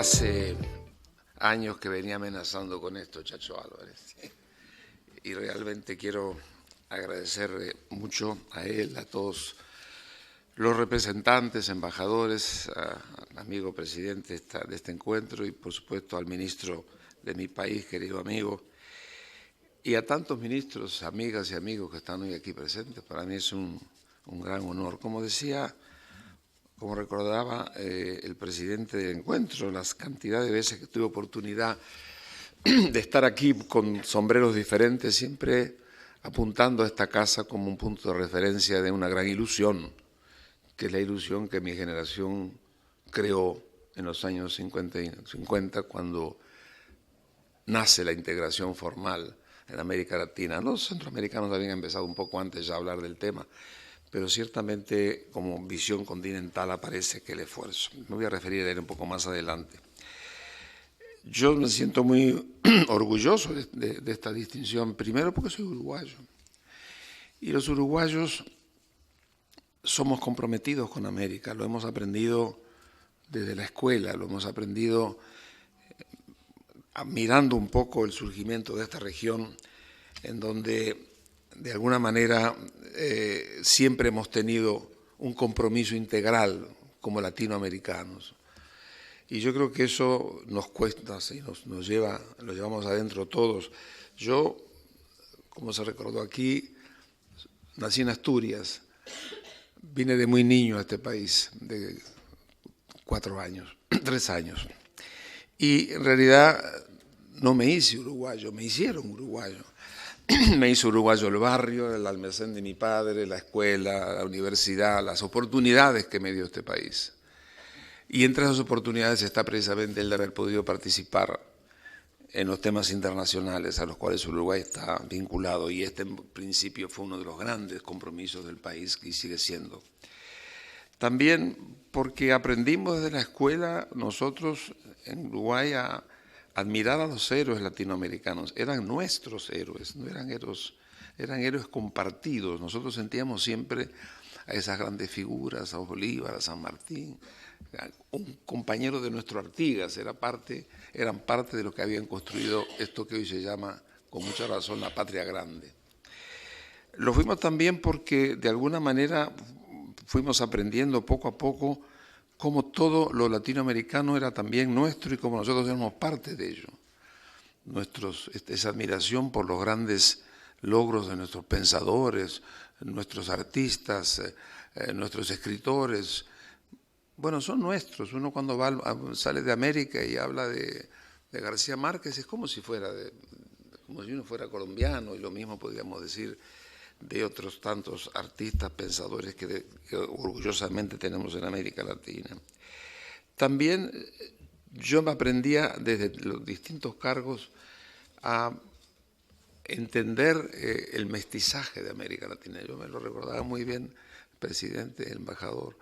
Hace años que venía amenazando con esto, Chacho Álvarez. Y realmente quiero agradecerle mucho a él, a todos los representantes, embajadores, al amigo presidente de este encuentro y, por supuesto, al ministro de mi país, querido amigo, y a tantos ministros, amigas y amigos que están hoy aquí presentes. Para mí es un gran honor. Como decía, como recordaba el presidente del encuentro, las cantidades de veces que tuve oportunidad de estar aquí con sombreros diferentes, siempre apuntando a esta casa como un punto de referencia de una gran ilusión, que es la ilusión que mi generación creó en los años 50 cuando nace la integración formal en América Latina. Los centroamericanos habían empezado un poco antes ya a hablar del tema, pero ciertamente como visión continental aparece que el esfuerzo. Me voy a referir a él un poco más adelante. Yo me siento muy orgulloso de esta distinción, primero porque soy uruguayo. Y los uruguayos somos comprometidos con América, lo hemos aprendido desde la escuela, lo hemos aprendido mirando un poco el surgimiento de esta región, en donde de alguna manera siempre hemos tenido un compromiso integral como latinoamericanos. Y yo creo que eso nos cuesta, ¿sí? nos lleva, lo llevamos adentro todos. Yo, como se recordó aquí, nací en Asturias, vine de muy niño a este país, de 4 años, 3 años. Y en realidad no me hice uruguayo, me hicieron uruguayo. Me hizo uruguayo el barrio, el almacén de mi padre, la escuela, la universidad, las oportunidades que me dio este país. Y entre esas oportunidades está precisamente el de haber podido participar en los temas internacionales a los cuales Uruguay está vinculado, y este en principio fue uno de los grandes compromisos del país y sigue siendo. También porque aprendimos desde la escuela nosotros en Uruguay a admirar a los héroes latinoamericanos. Eran nuestros héroes, no eran héroes, eran héroes compartidos. Nosotros sentíamos siempre a esas grandes figuras, a Bolívar, a San Martín, un compañero de nuestro Artigas, eran parte de lo que habían construido esto que hoy se llama, con mucha razón, la patria grande. Lo fuimos también porque de alguna manera fuimos aprendiendo poco a poco cómo todo lo latinoamericano era también nuestro y cómo nosotros éramos parte de ello. Esa admiración por los grandes logros de nuestros pensadores, nuestros artistas, nuestros escritores, bueno, son nuestros. Uno cuando sale de América y habla de García Márquez es como si uno fuera colombiano, y lo mismo podríamos decir de otros tantos artistas, pensadores que orgullosamente tenemos en América Latina. También yo me aprendía desde los distintos cargos a entender el mestizaje de América Latina. Yo me lo recordaba muy bien el presidente, el embajador.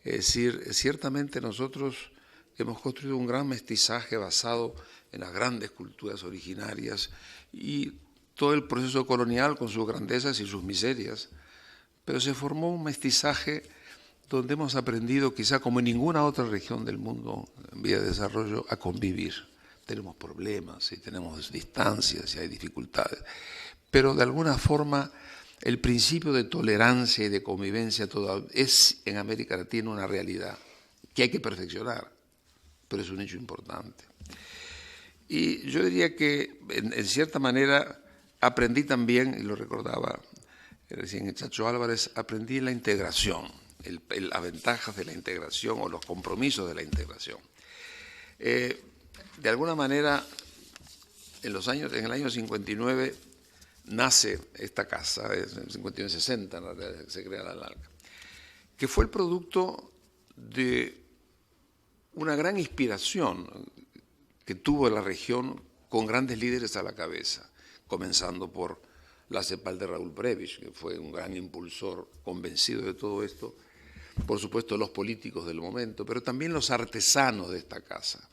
Es decir, ciertamente nosotros hemos construido un gran mestizaje basado en las grandes culturas originarias y todo el proceso colonial con sus grandezas y sus miserias, pero se formó un mestizaje donde hemos aprendido, quizá como en ninguna otra región del mundo en vía de desarrollo, a convivir. Tenemos problemas y tenemos distancias y hay dificultades, pero de alguna forma el principio de tolerancia y de convivencia es en América Latina una realidad que hay que perfeccionar, pero es un hecho importante. Y yo diría que en cierta manera aprendí también, y lo recordaba recién el Chacho Álvarez, aprendí la integración, las ventajas de la integración o los compromisos de la integración. De alguna manera, en el año 59 nace esta casa, en 59-60 se crea la LALCA, que fue el producto de una gran inspiración que tuvo la región con grandes líderes a la cabeza, comenzando por la CEPAL de Raúl Prebisch, que fue un gran impulsor convencido de todo esto, por supuesto los políticos del momento, pero también los artesanos de esta casa,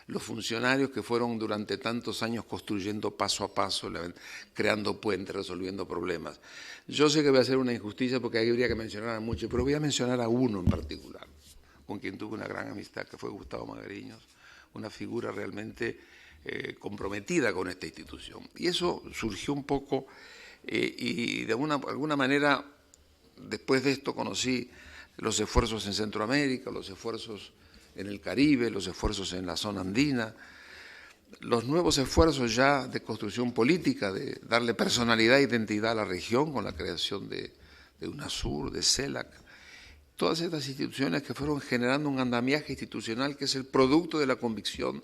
los funcionarios que fueron durante tantos años construyendo paso a paso, creando puentes, resolviendo problemas. Yo sé que voy a hacer una injusticia porque habría que mencionar a muchos, pero voy a mencionar a uno en particular, con quien tuve una gran amistad, que fue Gustavo Magariños, una figura realmente comprometida con esta institución. Y eso surgió un poco y de alguna manera después de esto conocí los esfuerzos en Centroamérica, los esfuerzos en el Caribe, los esfuerzos en la zona andina, los nuevos esfuerzos ya de construcción política, de darle personalidad e identidad a la región con la creación de UNASUR, de CELAC, todas estas instituciones que fueron generando un andamiaje institucional que es el producto de la convicción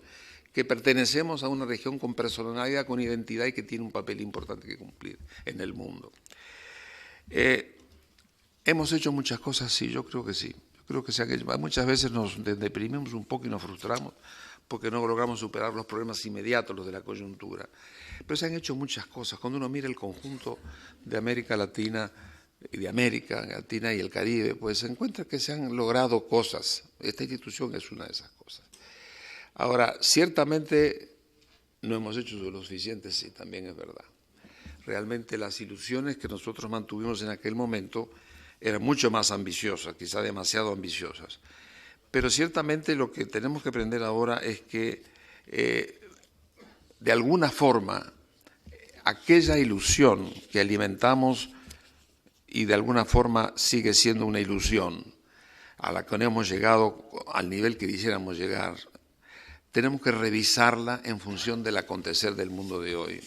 que pertenecemos a una región con personalidad, con identidad y que tiene un papel importante que cumplir en el mundo. ¿Hemos hecho muchas cosas? Sí, yo creo que sí. Yo creo que se han hecho. Muchas veces nos deprimimos un poco y nos frustramos porque no logramos superar los problemas inmediatos, los de la coyuntura. Pero se han hecho muchas cosas. Cuando uno mira el conjunto de América Latina y de América Latina y el Caribe, pues se encuentra que se han logrado cosas. Esta institución es una de esas cosas. Ahora, ciertamente no hemos hecho lo suficiente, sí, también es verdad. Realmente las ilusiones que nosotros mantuvimos en aquel momento eran mucho más ambiciosas, quizá demasiado ambiciosas. Pero ciertamente lo que tenemos que aprender ahora es que, de alguna forma, aquella ilusión que alimentamos y de alguna forma sigue siendo una ilusión a la que no hemos llegado al nivel que quisiéramos llegar, tenemos que revisarla en función del acontecer del mundo de hoy.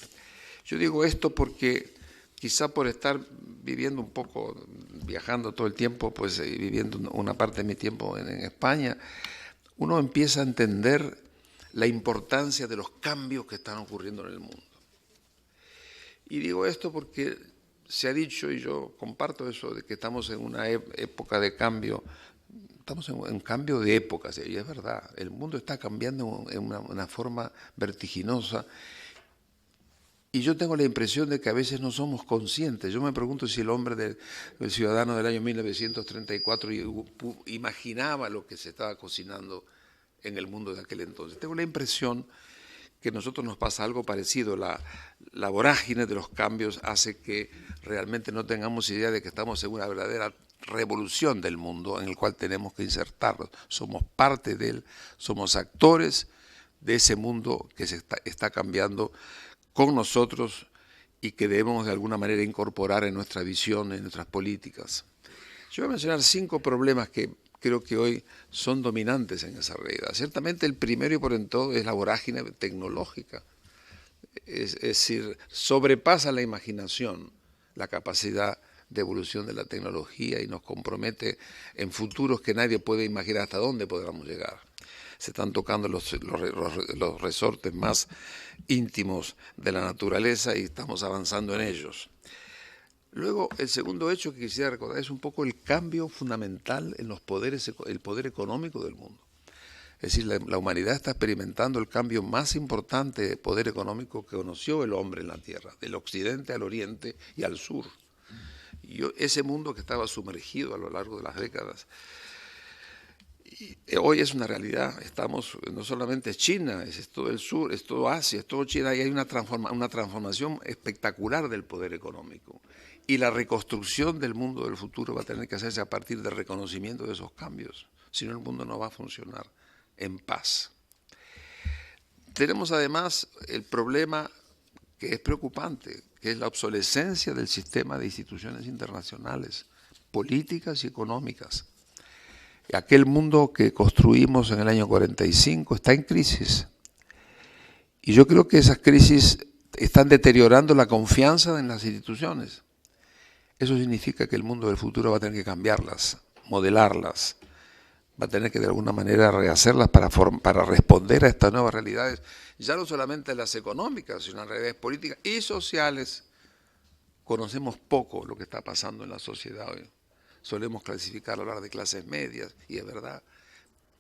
Yo digo esto porque quizá por estar viviendo un poco, viajando todo el tiempo, pues viviendo una parte de mi tiempo en España, uno empieza a entender la importancia de los cambios que están ocurriendo en el mundo. Y digo esto porque se ha dicho, y yo comparto eso, de que estamos en una época de cambio. Estamos en un cambio de épocas, y es verdad, el mundo está cambiando en una forma vertiginosa y yo tengo la impresión de que a veces no somos conscientes. Yo me pregunto si el ciudadano del año 1934 imaginaba lo que se estaba cocinando en el mundo de aquel entonces. Tengo la impresión que a nosotros nos pasa algo parecido. La vorágine de los cambios hace que realmente no tengamos idea de que estamos en una verdadera revolución del mundo en el cual tenemos que insertarnos. Somos parte de él, somos actores de ese mundo que se está cambiando con nosotros y que debemos de alguna manera incorporar en nuestra visión, en nuestras políticas. Yo voy a mencionar 5 problemas que creo que hoy son dominantes en esa realidad. Ciertamente el primero y por en todo es la vorágine tecnológica. Es decir, sobrepasa la imaginación la capacidad de evolución de la tecnología y nos compromete en futuros que nadie puede imaginar hasta dónde podamos llegar. Se están tocando los resortes más íntimos de la naturaleza y estamos avanzando en ellos. Luego, el segundo hecho que quisiera recordar es un poco el cambio fundamental en los poderes, el poder económico del mundo. Es decir, la humanidad está experimentando el cambio más importante de poder económico que conoció el hombre en la Tierra, del occidente al oriente y al sur. Y ese mundo que estaba sumergido a lo largo de las décadas, y hoy es una realidad. Estamos, no solamente es China, es todo el sur, es todo Asia, es todo China, y hay una transformación espectacular del poder económico. Y la reconstrucción del mundo del futuro va a tener que hacerse a partir del reconocimiento de esos cambios, si no el mundo no va a funcionar en paz. Tenemos además el problema que es preocupante, que es la obsolescencia del sistema de instituciones internacionales, políticas y económicas. Aquel mundo que construimos en el año 45 está en crisis. Y yo creo que esas crisis están deteriorando la confianza en las instituciones. Eso significa que el mundo del futuro va a tener que cambiarlas, modelarlas, va a tener que de alguna manera rehacerlas para responder a estas nuevas realidades, ya no solamente las económicas, sino las realidades políticas y sociales. Conocemos poco lo que está pasando en la sociedad hoy. Solemos clasificar, hablar de clases medias, y es verdad,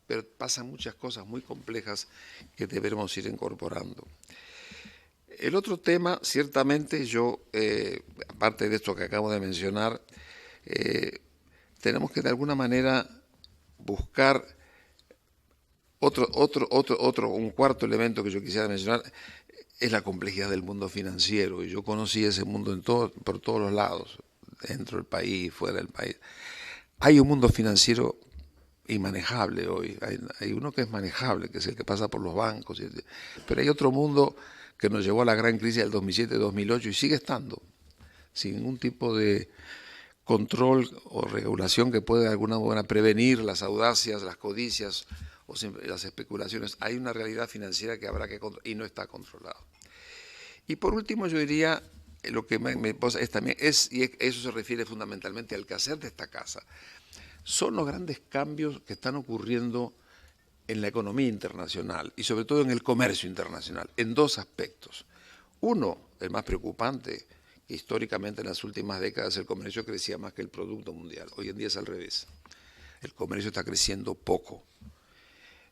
pero pasan muchas cosas muy complejas que debemos ir incorporando. El otro tema, ciertamente, aparte de esto que acabo de mencionar, tenemos que de alguna manera buscar un cuarto elemento que yo quisiera mencionar, es la complejidad del mundo financiero. Y yo conocí ese mundo por todos los lados, dentro del país, fuera del país. Hay un mundo financiero inmanejable hoy. Hay uno que es manejable, que es el que pasa por los bancos, pero hay otro mundo que nos llevó a la gran crisis del 2007-2008 y sigue estando, sin ningún tipo de control o regulación que pueda de alguna manera prevenir las audacias, las codicias o las especulaciones. Hay una realidad financiera que habrá que controlar y no está controlada. Y por último yo diría, lo que me posa es también, y eso se refiere fundamentalmente al quehacer de esta casa, son los grandes cambios que están ocurriendo en la economía internacional y sobre todo en el comercio internacional, en dos aspectos. Uno, el más preocupante, que históricamente en las últimas décadas el comercio crecía más que el Producto Mundial. Hoy en día es al revés. El comercio está creciendo poco.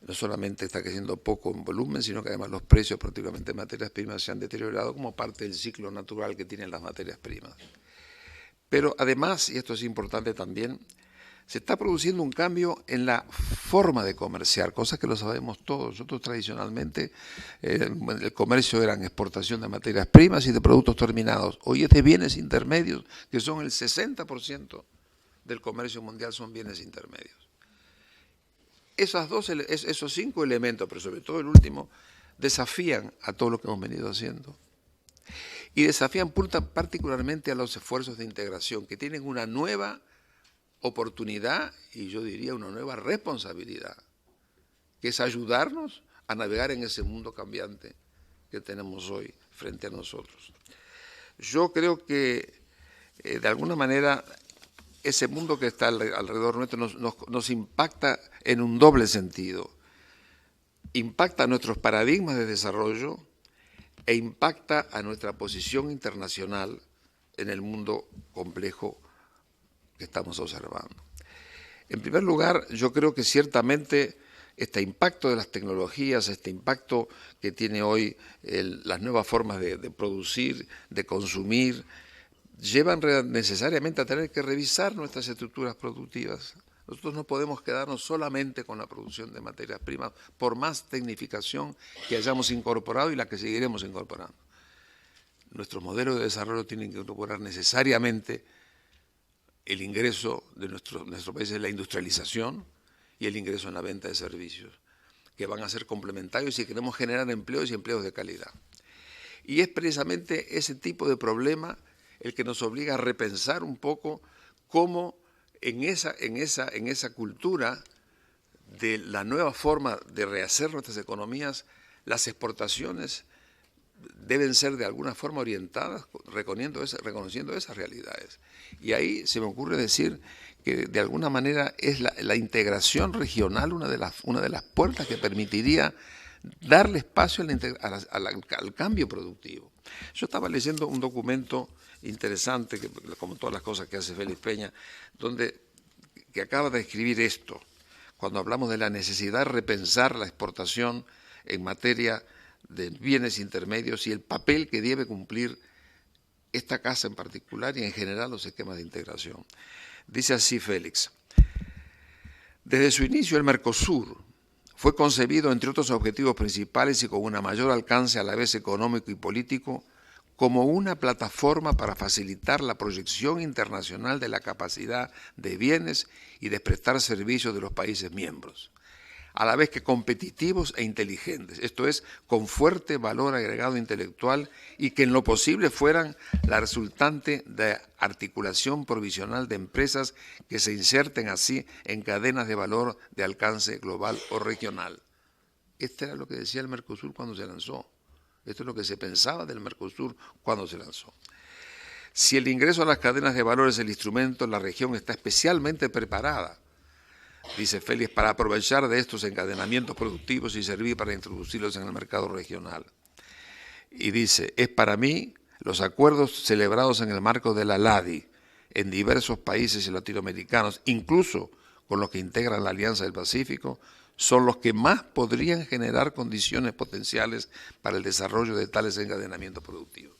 No solamente está creciendo poco en volumen, sino que además los precios, particularmente de materias primas, se han deteriorado como parte del ciclo natural que tienen las materias primas. Pero además, y esto es importante también, se está produciendo un cambio en la forma de comerciar, cosas que lo sabemos todos. Nosotros tradicionalmente el comercio era en exportación de materias primas y de productos terminados. Hoy es de bienes intermedios, que son el 60% del comercio mundial son bienes intermedios. Esos 5 elementos, pero sobre todo el último, desafían a todo lo que hemos venido haciendo. Y desafían particularmente a los esfuerzos de integración, que tienen una nueva oportunidad y yo diría una nueva responsabilidad, que es ayudarnos a navegar en ese mundo cambiante que tenemos hoy frente a nosotros. Yo creo que de alguna manera ese mundo que está alrededor nuestro nos impacta en un doble sentido. Impacta a nuestros paradigmas de desarrollo e impacta a nuestra posición internacional en el mundo complejo que estamos observando. En primer lugar, yo creo que ciertamente este impacto de las tecnologías, este impacto que tiene hoy las nuevas formas de producir, de consumir, llevan necesariamente a tener que revisar nuestras estructuras productivas. Nosotros no podemos quedarnos solamente con la producción de materias primas, por más tecnificación que hayamos incorporado y la que seguiremos incorporando. Nuestros modelos de desarrollo tienen que incorporar necesariamente el ingreso de nuestro país en la industrialización y el ingreso en la venta de servicios, que van a ser complementarios si queremos generar empleos y empleos de calidad. Y es precisamente ese tipo de problema el que nos obliga a repensar un poco cómo en esa cultura de la nueva forma de rehacer nuestras economías, las exportaciones deben ser de alguna forma orientadas, reconociendo esas realidades. Y ahí se me ocurre decir que de alguna manera es la integración regional una de las puertas que permitiría darle espacio al cambio productivo. Yo estaba leyendo un documento interesante, como todas las cosas que hace Félix Peña, que acaba de escribir esto, cuando hablamos de la necesidad de repensar la exportación en materia de bienes intermedios y el papel que debe cumplir esta casa en particular y en general los esquemas de integración. Dice así Félix: desde su inicio el Mercosur fue concebido, entre otros objetivos principales y con un mayor alcance a la vez económico y político, como una plataforma para facilitar la proyección internacional de la capacidad de bienes y de prestar servicios de los países miembros, a la vez que competitivos e inteligentes, esto es, con fuerte valor agregado intelectual y que en lo posible fueran la resultante de articulación provisional de empresas que se inserten así en cadenas de valor de alcance global o regional. Esto era lo que decía el Mercosur cuando se lanzó. Esto es lo que se pensaba del Mercosur cuando se lanzó. Si el ingreso a las cadenas de valor es el instrumento, la región está especialmente preparada, dice Félix, para aprovechar de estos encadenamientos productivos y servir para introducirlos en el mercado regional. Y dice, es para mí los acuerdos celebrados en el marco de la LADI en diversos países latinoamericanos, incluso con los que integran la Alianza del Pacífico, son los que más podrían generar condiciones potenciales para el desarrollo de tales encadenamientos productivos.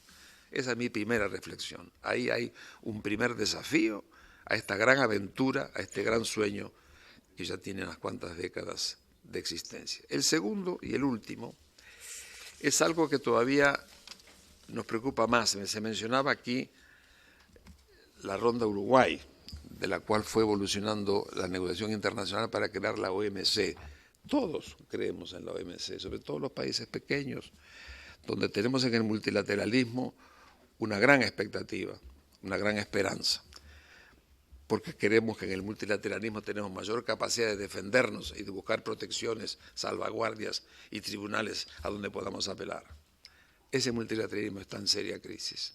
Esa es mi primera reflexión. Ahí hay un primer desafío a esta gran aventura, a este gran sueño que ya tiene unas cuantas décadas de existencia. El segundo y el último es algo que todavía nos preocupa más. Se mencionaba aquí la Ronda Uruguay de la cual fue evolucionando la negociación internacional para crear la OMC. Todos creemos en la OMC, sobre todo los países pequeños, donde tenemos en el multilateralismo una gran expectativa, una gran esperanza, porque queremos que en el multilateralismo tenemos mayor capacidad de defendernos y de buscar protecciones, salvaguardias y tribunales a donde podamos apelar. Ese multilateralismo está en seria crisis.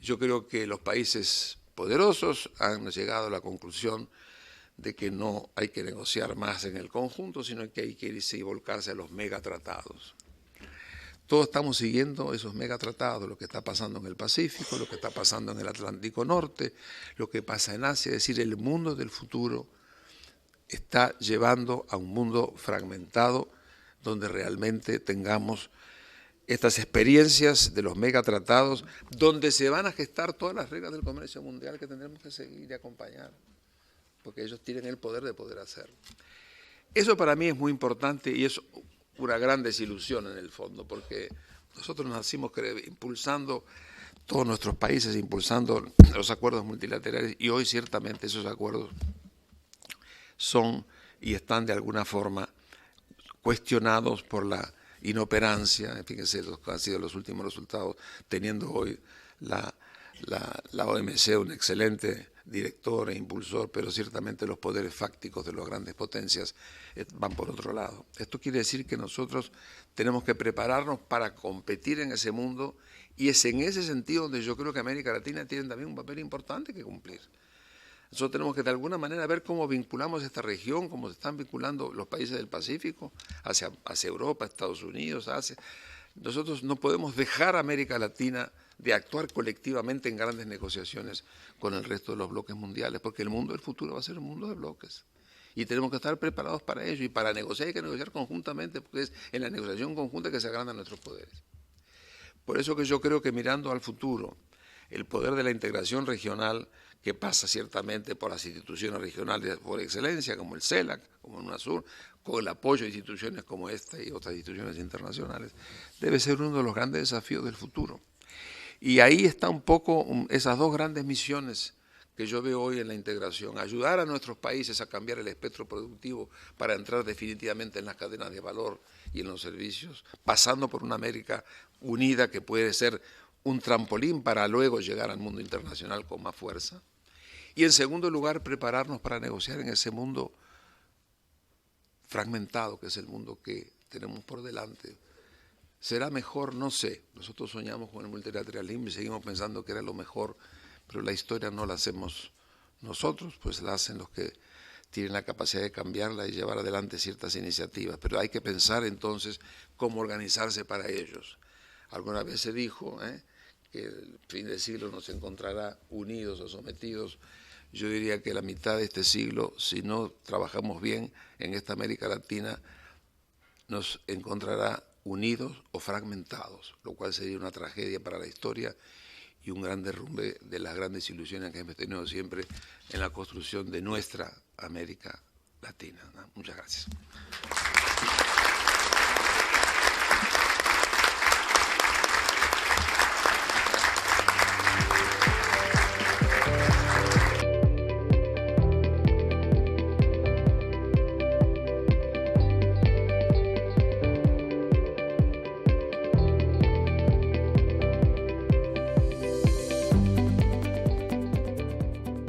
Yo creo que los países poderosos han llegado a la conclusión de que no hay que negociar más en el conjunto, sino que hay que irse y volcarse a los megatratados. Todos estamos siguiendo esos megatratados, lo que está pasando en el Pacífico, lo que está pasando en el Atlántico Norte, lo que pasa en Asia, es decir, el mundo del futuro está llevando a un mundo fragmentado donde realmente tengamos estas experiencias de los megatratados, donde se van a gestar todas las reglas del comercio mundial que tendremos que seguir y acompañar, porque ellos tienen el poder de poder hacerlo. Eso para mí es muy importante y es una gran desilusión en el fondo, porque nosotros nacimos impulsando, todos nuestros países impulsando los acuerdos multilaterales, y hoy ciertamente esos acuerdos son y están de alguna forma cuestionados por la inoperancia. Fíjense los que han sido los últimos resultados, teniendo hoy la OMC un excelente director e impulsor, pero ciertamente los poderes fácticos de las grandes potencias van por otro lado. Esto quiere decir que nosotros tenemos que prepararnos para competir en ese mundo, y es en ese sentido donde yo creo que América Latina tiene también un papel importante que cumplir. Nosotros tenemos que de alguna manera ver cómo vinculamos esta región, cómo se están vinculando los países del Pacífico hacia Europa, Estados Unidos, Asia. Nosotros no podemos dejar a América Latina de actuar colectivamente en grandes negociaciones con el resto de los bloques mundiales, porque el mundo del futuro va a ser un mundo de bloques. Y tenemos que estar preparados para ello, y para negociar hay que negociar conjuntamente, porque es en la negociación conjunta que se agrandan nuestros poderes. Por eso que yo creo que mirando al futuro, el poder de la integración regional, que pasa ciertamente por las instituciones regionales por excelencia, como el CELAC, como el UNASUR, con el apoyo de instituciones como esta y otras instituciones internacionales, debe ser uno de los grandes desafíos del futuro. Y ahí está un poco esas dos grandes misiones que yo veo hoy en la integración: ayudar a nuestros países a cambiar el espectro productivo para entrar definitivamente en las cadenas de valor y en los servicios, pasando por una América unida que puede ser un trampolín para luego llegar al mundo internacional con más fuerza. Y en segundo lugar, prepararnos para negociar en ese mundo fragmentado, que es el mundo que tenemos por delante. ¿Será mejor? No sé. Nosotros soñamos con el multilateralismo y seguimos pensando que era lo mejor, pero la historia no la hacemos nosotros, pues la hacen los que tienen la capacidad de cambiarla y llevar adelante ciertas iniciativas. Pero hay que pensar entonces cómo organizarse para ellos. Alguna vez se dijo que el fin del siglo nos encontrará unidos o sometidos. Yo diría que la mitad de este siglo, si no trabajamos bien en esta América Latina, nos encontrará unidos o fragmentados, lo cual sería una tragedia para la historia y un gran derrumbe de las grandes ilusiones que hemos tenido siempre en la construcción de nuestra América Latina. Muchas gracias.